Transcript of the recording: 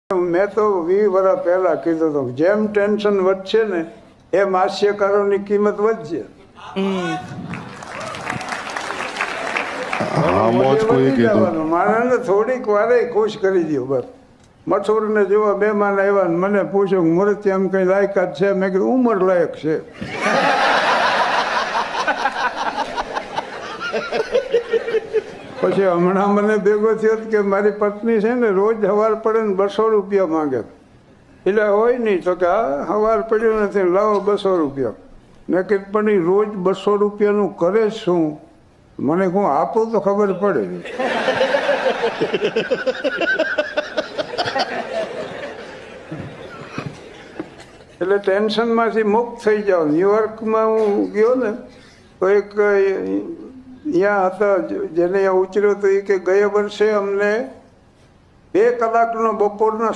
મેં તો 20 વર્ષ પહેલા કીધું હતું જેમ ટેન્શન વધશે ને એમ હાસ્યકારોની કિંમત વધશે. માણસને થોડીક વારે ખુશ કરી દો બસ. મથુરને જોવા મહેમાન આવ્યા ને મને પૂછ્યું મુહૂર્ત એમ કઈ લાયકાત છે? મેં કીધું ઉંમર લાયક છે. પછી હમણાં મને ભેગો થયો કે મારી પત્ની છે ને રોજ સવાર પડે ને 200 રૂપિયા માંગે. એટલે હોય નહીં તો કે હા સવાર પડ્યું નથી લાવો 200 રૂપિયા. મેં કીધું પણ એ રોજ 200 રૂપિયાનું કરે શું? મને હું આપું તો ખબર પડે. એટલે ટેન્શનમાંથી મુક્ત થઈ જાઓ. ન્યુયોર્કમાં હું ગયો ને તો એક ત્યાં હતા જેને ઉછર્યો તો એ કે ગયા વર્ષે અમને 2 કલાકનો બપોરના